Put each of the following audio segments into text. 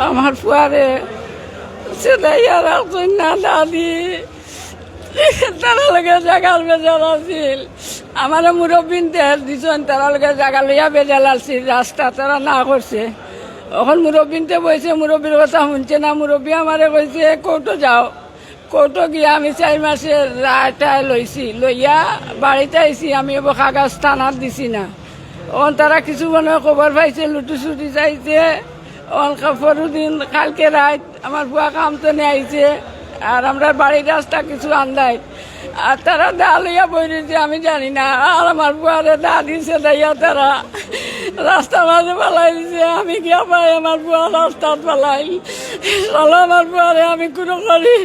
আমার ফুয়ারে সেটাইয়া রাখছেন না দাদি, তারা লগে জাগার বেজাল আছিল। আমার মুরব্বিন দেশ দিছেন, তারা লগে জাগা লইয়া বেজাল আছিল, রাস্তা তারা না করছে। এখন মুরব্বিনতে বইছে, মুরব্বীর কথা শুনছে না। মুরব্বী আমারে কইছে কোর্টে যাও। কোর্টে গিয়া আমি 4 মাসের রায়টা লইছি, লইয়া বাড়িতে আইছি। আমি এবার কাগজ থানাত দিছি না। এখন তারা কিছু মনে খবর পাইছে, লুটি ছুটি চাইছে। পরদিন কালকে রাত আমার বুয়া কামতে নিয়ে আইছে, আর আমরা বাড়ির রাস্তা কিছু আন্দাই। আর তারা দা লইয়া বই দিয়েছে, আমি জানি না। আর আমার বুয়ারে দা দিছে, দাইয়া তারা রাস্তার মাঝে পালাই দিছে। আমি গিয়া পাই আমার বুয়া রাস্তাত পালাই। আমার বুয়ারে আমি কোনো করি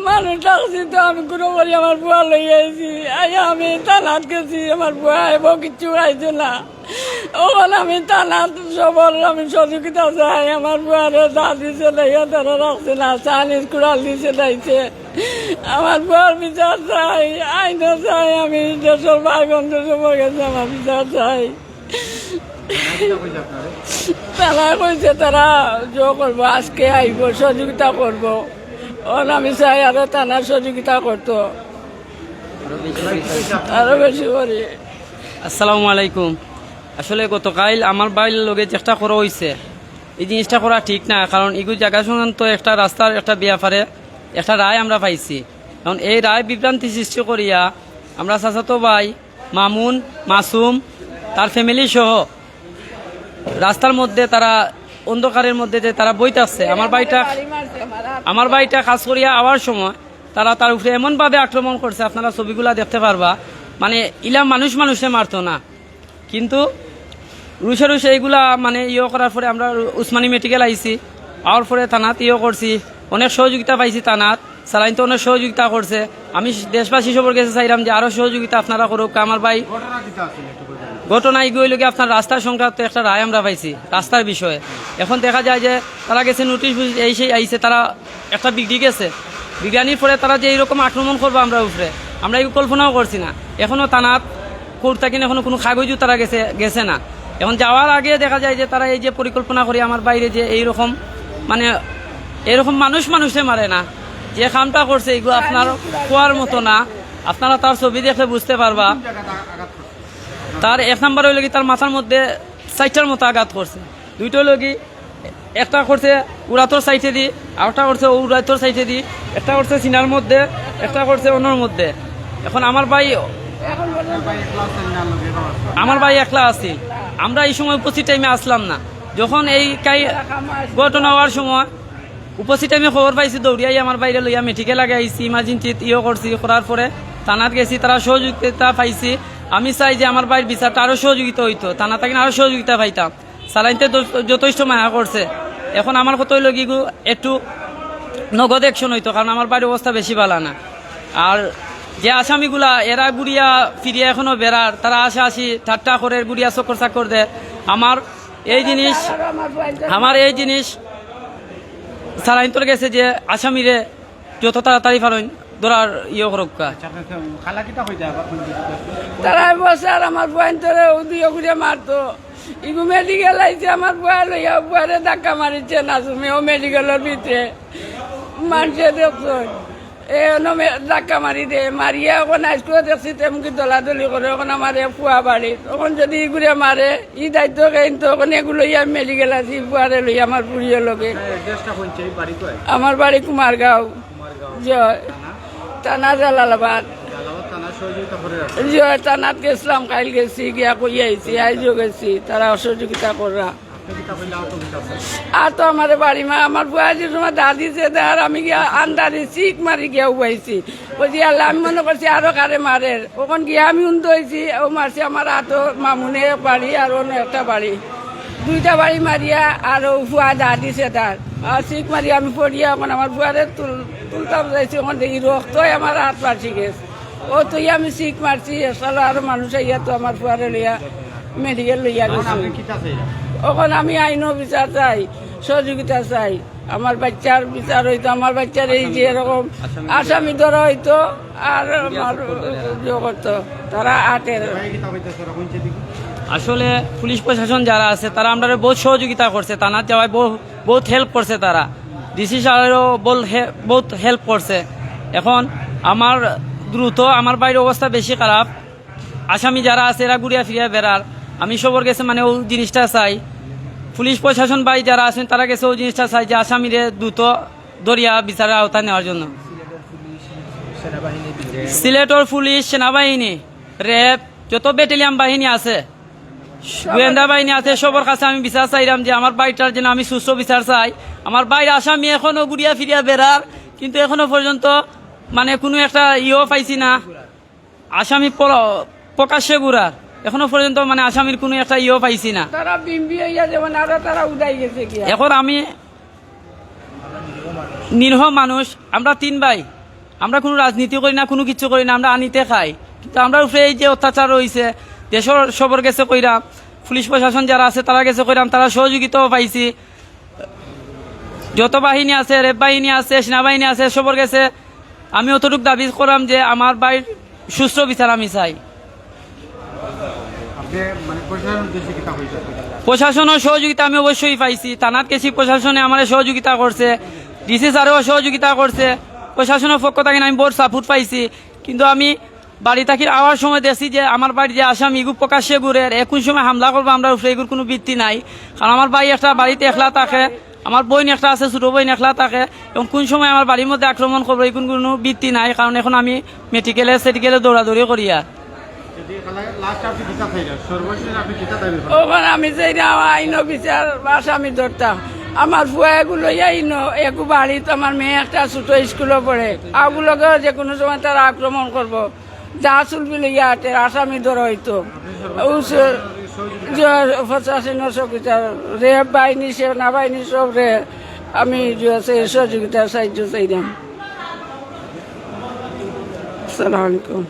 মানুষ ডাকছি, তো আমি কোনো করি আমার বুয়া লই আইছি। আইয়া আমি থানাত গেছি, আমার বুয়া এব কিচ্ছু আইছে না। ওখানে আমি থানাত সবর আমি সহযোগিতা চাই। আমার বুয়ারে দা দিছে, দাইয়া তারা রাখছে না, চাইনিজ কুড়াল দিছে, দাইছে। আমার বুয়ার বিচার চাই, আইনও চাই। আমি দেশের ভাই বন্ধু সবার কাছে আমার বিচার চাই। তারা কইছে তারা জো করবো, আজকে আইব, সহযোগিতা করবো। ওর আমি চাই আরো থানার সহযোগিতা করতো, আরো বেশি করে। আসসালামু আলাইকুম। আসলে গতকাল আমার বাইরের লগে চেষ্টা করা হয়েছে, এই জিনিসটা করা ঠিক না। কারণ এগুলো জায়গা সংক্রান্ত একটা রাস্তার একটা ব্যাপারে একটা রায় আমরা পাইছি। কারণ এই রায় বিভ্রান্তি সৃষ্টি করিয়া আমরা চাচাতো ভাই মামুন, মাসুম, তার ফ্যামিলি সহ রাস্তার মধ্যে তারা অন্ধকারের মধ্যে যে তারা বইতে আসছে। আমার বাড়িটা কাজ করিয়া আওয়ার সময় তারা তার উপরে এমনভাবে আক্রমণ করছে, আপনারা ছবিগুলা দেখতে পারবা। মানে ইলা মানুষে মারতো না, কিন্তু রুষে এইগুলা মানে করার পরে আমরা উসমানী মেডিকেল আইছি। আওয়ার পরে থানাত করছি, অনেক সহযোগিতা পাইছি। থানাত সালাইন তো অনেক সহযোগিতা করছে। আমি দেশবাসী সবর কাছে চাইলাম যে আরো সহযোগিতা আপনারা করুক। আমার ভাই ঘটনা এগুলো কি আপনার রাস্তার সংক্রান্ত একটা রায় আমরা পাইছি রাস্তার বিষয়ে। এখন দেখা যায় যে তারা গেছে নোটিশ এই সেই আইছে, তারা একটা বিগড়ি গেছে। বিজ্ঞানীর পরে তারা যে এইরকম আক্রমণ করবো আমরা উপরে, আমরা এই কল্পনাও করছি না। এখনও থানাত কোর্ট থাকেন, এখনো কোনো কাগজও তারা গেছে না। এখন যাওয়ার আগে দেখা যায় যে তারা এই যে পরিকল্পনা করে আমার বাইরে যে এইরকম মানে এরকম মানুষে মারে না, যে কামটা করছে এগুলো আপনার খোয়ার মতো না। আপনারা তার ছবি দেখে বুঝতে পারবা। তার 1 নাম্বার হইল কি তার মাথার মধ্যে 4টার মতো আঘাত করছে। 2টা হইল কি একটা করছে উড়াতর সাইডে দি, আরেকটা করছে উড়াতর সাইডে দি, একটা করছে সিনার মধ্যে, একটা করছে অন্যর মধ্যে। এখন আমার ভাই একলা আছে। আমরা এই সময় উপস্থিত টাইমে আসলাম না। যখন এই ঘটনা হওয়ার সময় উপস্থিত টাইমে খবর পাইছি, দৌড়িয়াই আমার বাইরে লইয়া মেডিকেল আগে আইসি, ইমার্জেন্সিত করছি। করার পরে থানাত গেছি, তারা সহযোগিতা পাইছি। আমি চাই যে আমার বাইরের বিচারটা আরো সহযোগিতা হইতো, থানা থেকে আরো সহযোগিতা পাইতাম। সালাইনতে যথেষ্ট মায়া করছে। এখন আমার কত হইল কি একটু নগদ অ্যাকশন হইতো, কারণ আমার বাড়ির অবস্থা বেশি ভালো না। আর যে আসামিগুলা এরা গুড়িয়া ফিরিয়া এখনো বেড়ার, তারা আসি ঠাট্টা করে গুড়িয়া চক্কর চাক্কর দেয়। আমার এই জিনিস সালাইন্তর গেছে যে আসামিরে যত তাড়াতাড়ি পারেন ধরার করক্কা। তারা বসে আর আমার বয়ান তোরে উদিয়ে ঘুরে মারতো। ইগু মেডিকেল আইছে, আমার বয়া লইয়া বয়ারে ধাক্কা মারিছে না তুমি। ও মেডিকেলের ভিতরে মানছে দেখছো, ধাক্কা মারি দে মারিয়া এখন আইসকেও দেখছি তেমকি দলাদলি করে। এখন আমার ফুয়া বাড়ি, তখন যদি ইগুড়ে মারে ই দায়িত্ব কিন্তু ওখানে এগুলো লইয়া মেডিকেল আছি ফুয়ারে লইয়া আমার বুড়িয়ে লগে। আমার বাড়ি কুমারগাঁও, জয় থানা জালালাবাদ। জয় থানাত গেছিলাম, কাইল গেছি, গিয়া কই আইছি, আইজও গেছি। তারা অসহযোগিতা করা। আর তো আমার বাড়ি মা আমার বুয়াজির সময় দাদিছে, আর আমি গিয়া আন্দারি চিক মারি গিয়া উবাইছি। বলছি আল্লাহ, আমি মনে করছি আরো কারে মারের। ওখান গিয়া আমি উন্ত হয়েছি, ও মারছি আমার হাতো মামুনে বাড়ি আর অন্য একটা বাড়ি, 2টা বাড়ি মারিয়া আর ও ফুয়া দাদিছে তার। আর চিক মারি আমি পড়িয়া এখন আমার বুয়ারে তুলতাম যাইছি, ওখান দেখি রক্তই আমার হাত পারছি গেছে। ও তুই আমি চিক মারছি, এসালো আরো মানুষ আইয়া তো আমার ফুয়ারে লইয়া মেডিকেল লইয়া গেছি। ওখানে আমি আইনও বিচার চাই, সহযোগিতা চাই। আমার বাচ্চার বিচার হইতো, আমার বাচ্চার এই যে এরকম আসামি ধরা হইতো আর আমার করতো। তারা 8-এর আসলে পুলিশ প্রশাসন যারা আছে তারা আমরা বহুত সহযোগিতা করছে, থানার যাওয়ায় বহুত হেল্প করছে, তারা ডিসি সাহেবও বহুত হেল্প করছে। এখন আমার দ্রুত আমার বাইরের অবস্থা বেশি খারাপ, আসামি যারা আছে এরা ঘুরিয়া ফিরিয়া বেড়ার, আমি সবর গেছে মানে ওই জিনিসটা চাই। পুলিশ প্রশাসন ভাই যারা আছেন তারা গেছে ওই জিনিসটা চাই যে আসামিরে দ্রুত দরিয়া বিচারের আওতায় নেওয়ার জন্য। সিলেটর পুলিশ, সেনাবাহিনী, র্যাব, যত ব্যাটালিয়ান বাহিনী আছে, গোয়েন্দা বাহিনী আছে, সবার কাছে আমি বিচার চাইলাম যে আমার বাড়িটার জন্য আমি সুস্থ বিচার চাই। আমার বাইরে আসামি এখনো ঘুরিয়া ফিরিয়া বেড়ার, কিন্তু এখনো পর্যন্ত মানে কোনো একটা পাইছি না আসামি প্রকাশ্যে ঘুরার, এখনো পর্যন্ত মানে আসামির কোনো একটা পাইছি না। তারা বিম্বি হইয়া যেমন আরো তারা উদাই গেছে কি। এখন আমি নিরহ মানুষ, আমরা 3 ভাই, আমরা কোনো রাজনীতি করি না, কোনো কিছু করি না, আমরা আনিতে খাই, কিন্তু আমরা উপরে এই যে অত্যাচার রয়েছে দেশের সবর গেছে কইরাম, পুলিশ প্রশাসন যারা আছে তারা গেছে কইরাম, তারা সহযোগিতাও পাইছি, যত বাহিনী আছে, রেব বাহিনী আছে, সেনাবাহিনী আছে, সবর গেছে। আমি অতটুকু দাবি করলাম যে আমার বাড়ির সুস্থ বিচার আমি চাই। প্রশাসনের সহযোগিতা আমি অবশ্যই পাইছি, থানার কেসি প্রশাসনে আমার সহযোগিতা করছে, ডিসি স্যারও সহযোগিতা করছে, প্রশাসনের পক্ষ থেকে আমি বহুত সাপোর্ট পাইছি। কিন্তু আমি বাড়ি থাকি আওয়ার সময় দেখছি যে আমার বাড়ি যে আসামি এগুলো প্রকাশ্যে ঘুরে, কোন সময় হামলা করবো আমরা এগুলোর কোনো ভিত্তি নাই। কারণ আমার ভাই একটা বাড়িতে একলা থাকে, আমার বোন একটা আছে, ছোটো বোন একলা থাকে, এবং কোন সময় আমার বাড়ির মধ্যে আক্রমণ করবো এগুলো কোনো ভিত্তি নাই। কারণ এখন আমি মেডিকেলে সেটিকেলে দৌড়াদৌড়ি করি। আর ওখানে আমি যে আইন বিচার আসামি ধরতাম, আমার ফুয়াগুলো একু বাড়িতে আমার মেয়ে একটা ছোট স্কুলে পড়ে, আগুলোকে যে কোনো সময় তারা আক্রমণ করবো, যা চুলবি ইয়াতে আসামি ধরা হইতো। 85-90 বিচার রেব বাহিনী, সেনাবাহিনী সব রে আমি সহযোগিতা সাহায্য চাইলাম। আসসালামু আলাইকুম।